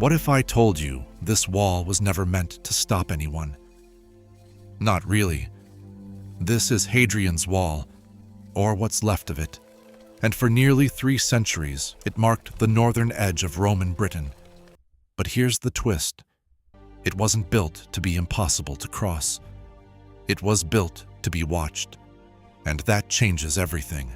What if I told you this wall was never meant to stop anyone? Not really. This is Hadrian's Wall, or what's left of it, and for nearly 3 centuries it marked the northern edge of Roman Britain. But here's the twist. It wasn't built to be impossible to cross. It was built to be watched, and that changes everything.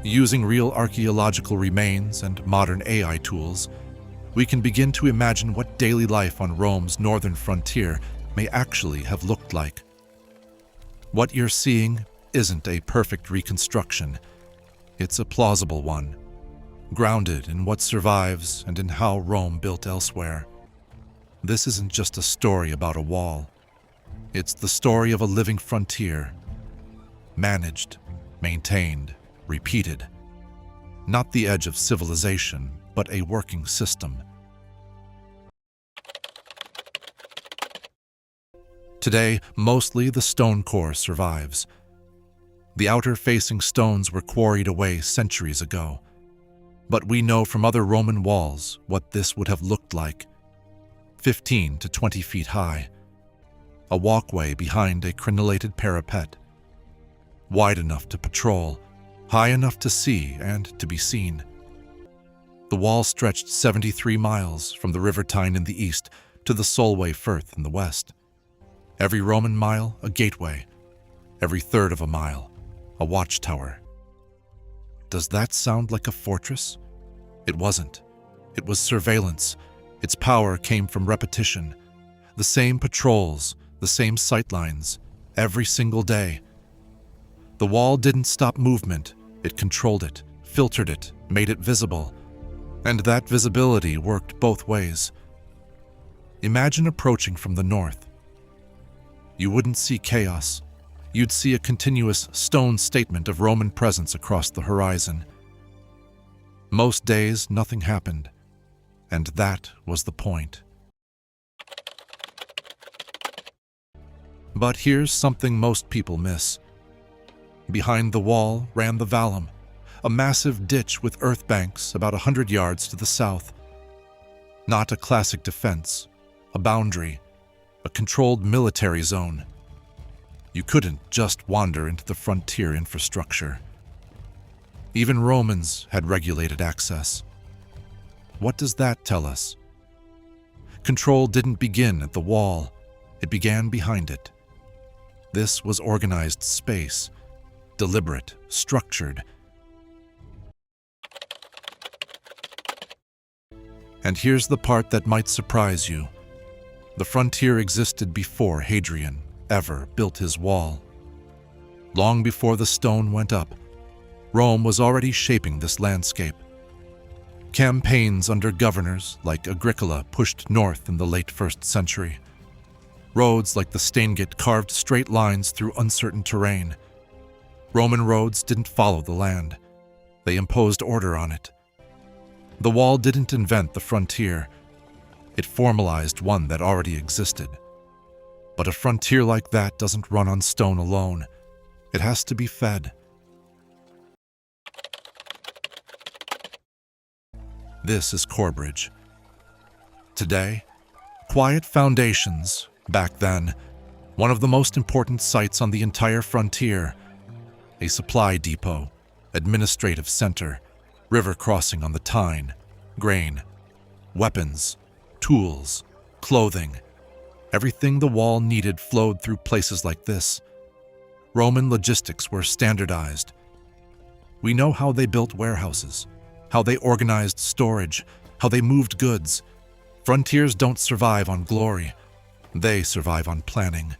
Using real archaeological remains and modern AI tools, we can begin to imagine what daily life on Rome's northern frontier may actually have looked like. What you're seeing isn't a perfect reconstruction. It's a plausible one, grounded in what survives and in how Rome built elsewhere. This isn't just a story about a wall. It's the story of a living frontier, managed, maintained, repeated. Not the edge of civilization, but a working system. Today, mostly the stone core survives. The outer-facing stones were quarried away centuries ago. But we know from other Roman walls what this would have looked like. 15 to 20 feet high. A walkway behind a crenellated parapet. Wide enough to patrol, high enough to see and to be seen. The wall stretched 73 miles from the River Tyne in the east to the Solway Firth in the west. Every Roman mile, a gateway. Every third of a mile, a watchtower. Does that sound like a fortress? It wasn't. It was surveillance. Its power came from repetition. The same patrols, the same sightlines, every single day. The wall didn't stop movement. It controlled it, filtered it, made it visible. And that visibility worked both ways. Imagine approaching from the north. You wouldn't see chaos. You'd see a continuous stone statement of Roman presence across the horizon. Most days, nothing happened. And that was the point. But here's something most people miss. Behind the wall ran the vallum, a massive ditch with earth banks about 100 yards to the south. Not a classic defense, a boundary, a controlled military zone. You couldn't just wander into the frontier infrastructure. Even Romans had regulated access. What does that tell us? Control didn't begin at the wall, it began behind it. This was organized space, deliberate, structured. And here's the part that might surprise you. The frontier existed before Hadrian ever built his wall. Long before the stone went up, Rome was already shaping this landscape. Campaigns under governors like Agricola pushed north in the late 1st century. Roads like the Stangate carved straight lines through uncertain terrain. Roman roads didn't follow the land. They imposed order on it. The wall didn't invent the frontier. It formalized one that already existed. But a frontier like that doesn't run on stone alone. It has to be fed. This is Corbridge. Today, quiet foundations. Back then, one of the most important sites on the entire frontier. A supply depot, administrative center, river crossing on the Tyne, grain, weapons, tools, clothing. Everything the wall needed flowed through places like this. Roman logistics were standardized. We know how they built warehouses, how they organized storage, how they moved goods. Frontiers don't survive on glory. They survive on planning.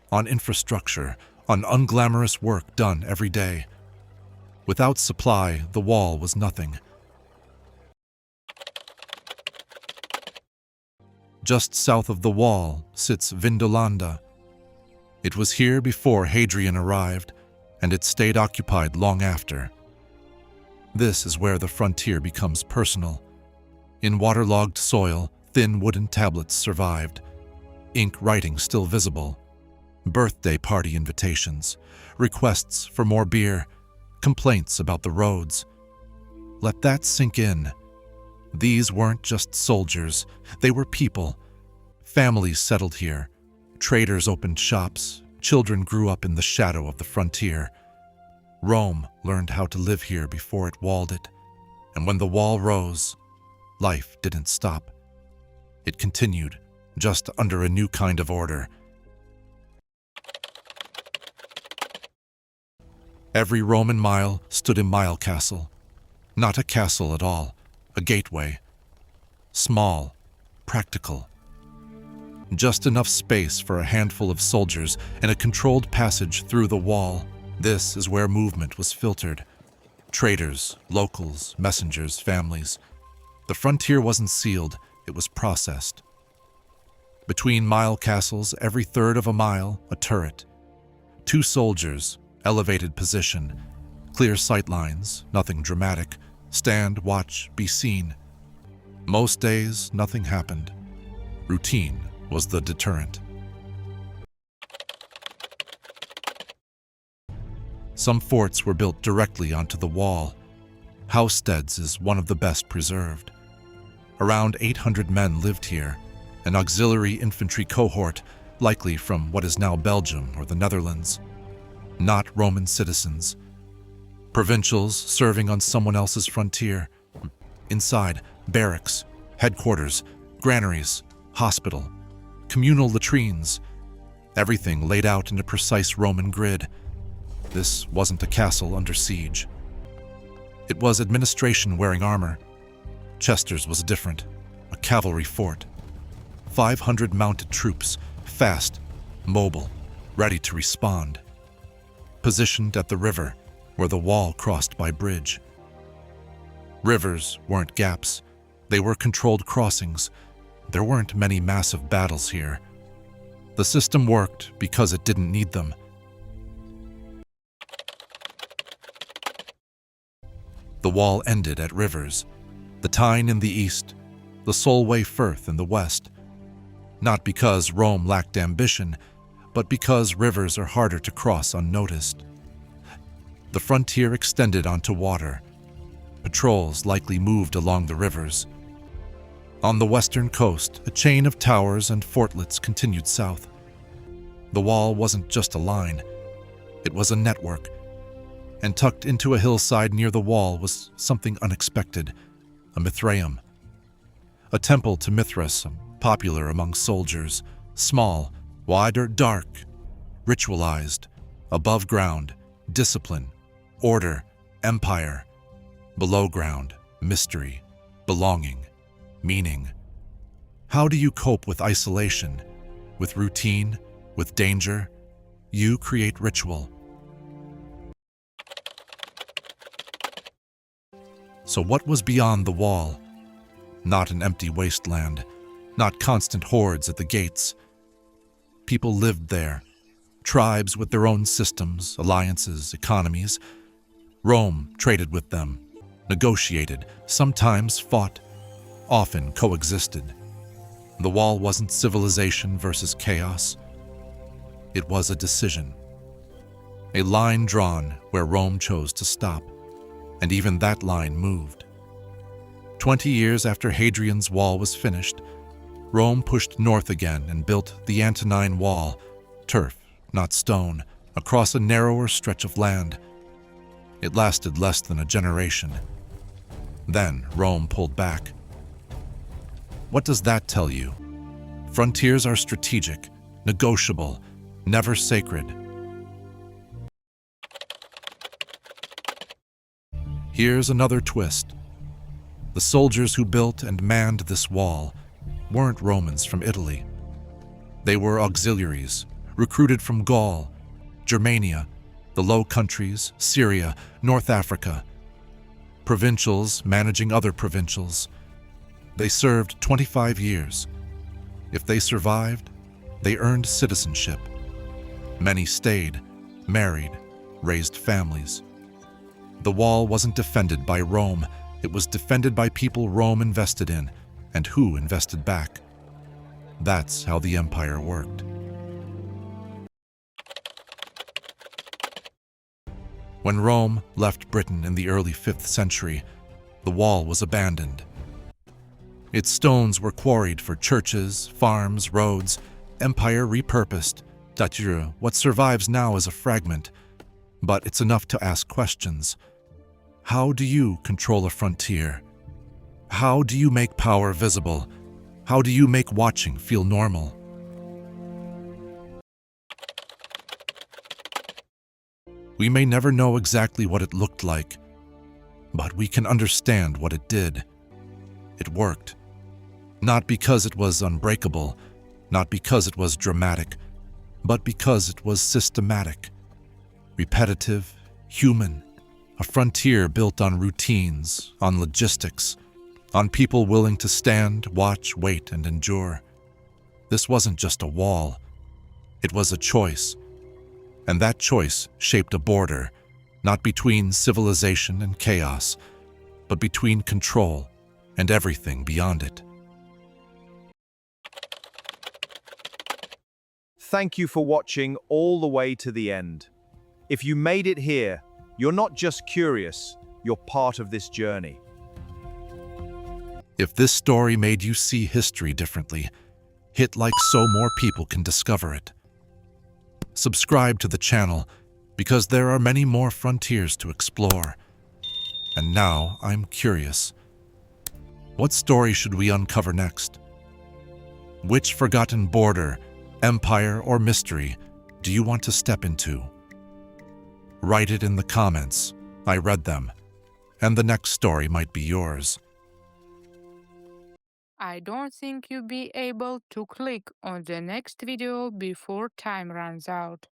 On infrastructure, on unglamorous work done every day. Without supply, the wall was nothing. Just south of the wall sits Vindolanda. It was here before Hadrian arrived, and it stayed occupied long after. This is where the frontier becomes personal. In waterlogged soil, thin wooden tablets survived, ink writing still visible, birthday party invitations, requests for more beer, complaints about the roads. Let that sink in. These weren't just soldiers, they were people. Families settled here, traders opened shops, children grew up in the shadow of the frontier. Rome learned how to live here before it walled it, and when the wall rose, life didn't stop. It continued, just under a new kind of order. Every Roman mile stood a mile castle. Not a castle at all, a gateway. Small, practical. Just enough space for a handful of soldiers and a controlled passage through the wall. This is where movement was filtered. Traders, locals, messengers, families. The frontier wasn't sealed, it was processed. Between mile castles, every third of a mile, a turret. 2 soldiers, elevated position, clear sight lines, nothing dramatic. Stand, watch, be seen. Most days, nothing happened. Routine was the deterrent. Some forts were built directly onto the wall. Housesteads is one of the best preserved. Around 800 men lived here, an auxiliary infantry cohort, likely from what is now Belgium or the Netherlands. Not Roman citizens. Provincials serving on someone else's frontier. Inside, barracks, headquarters, granaries, hospital, communal latrines. Everything laid out in a precise Roman grid. This wasn't a castle under siege. It was administration wearing armor. Chester's was different, a cavalry fort. 500 mounted troops, fast, mobile, ready to respond. Positioned at the river, where the wall crossed by bridge. Rivers weren't gaps, they were controlled crossings. There weren't many massive battles here. The system worked because it didn't need them. The wall ended at rivers, the Tyne in the east, the Solway Firth in the west. Not because Rome lacked ambition, but because rivers are harder to cross unnoticed. The frontier extended onto water. Patrols likely moved along the rivers. On the western coast, a chain of towers and fortlets continued south. The wall wasn't just a line, it was a network. And tucked into a hillside near the wall was something unexpected, a Mithraeum. A temple to Mithras, popular among soldiers, small, wider, dark, ritualized, above ground, discipline, order, empire, below ground, mystery, belonging, meaning. How do you cope with isolation, with routine, with danger? You create ritual. So what was beyond the wall? Not an empty wasteland, not constant hordes at the gates. People lived there, tribes with their own systems, alliances, economies. Rome traded with them, negotiated, sometimes fought, often coexisted. The wall wasn't civilization versus chaos. It was a decision. A line drawn where Rome chose to stop, and even that line moved. 20 years after Hadrian's wall was finished, Rome pushed north again and built the Antonine Wall, turf, not stone, across a narrower stretch of land. It lasted less than a generation. Then Rome pulled back. What does that tell you? Frontiers are strategic, negotiable, never sacred. Here's another twist. The soldiers who built and manned this wall weren't Romans from Italy. They were auxiliaries, recruited from Gaul, Germania, the Low Countries, Syria, North Africa. Provincials managing other provincials. They served 25 years. If they survived, they earned citizenship. Many stayed, married, raised families. The wall wasn't defended by Rome, it was defended by people Rome invested in, and who invested back. That's how the empire worked. When Rome left Britain in the early 5th century, the wall was abandoned. Its stones were quarried for churches, farms, roads, empire repurposed. What survives now is a fragment, but it's enough to ask questions. How do you control a frontier? How do you make power visible? How do you make watching feel normal? We may never know exactly what it looked like, but we can understand what it did. It worked. Not because it was unbreakable, not because it was dramatic, but because it was systematic, repetitive, human, a frontier built on routines, on logistics, on people willing to stand, watch, wait, and endure. This wasn't just a wall. It was a choice. And that choice shaped a border, not between civilization and chaos, but between control and everything beyond it. Thank you for watching all the way to the end. If you made it here, you're not just curious, you're part of this journey. If this story made you see history differently, hit like so more people can discover it. Subscribe to the channel because there are many more frontiers to explore. And now I'm curious. What story should we uncover next? Which forgotten border, empire, or mystery do you want to step into? Write it in the comments. I read them, and the next story might be yours. I don't think you'll be able to click on the next video before time runs out.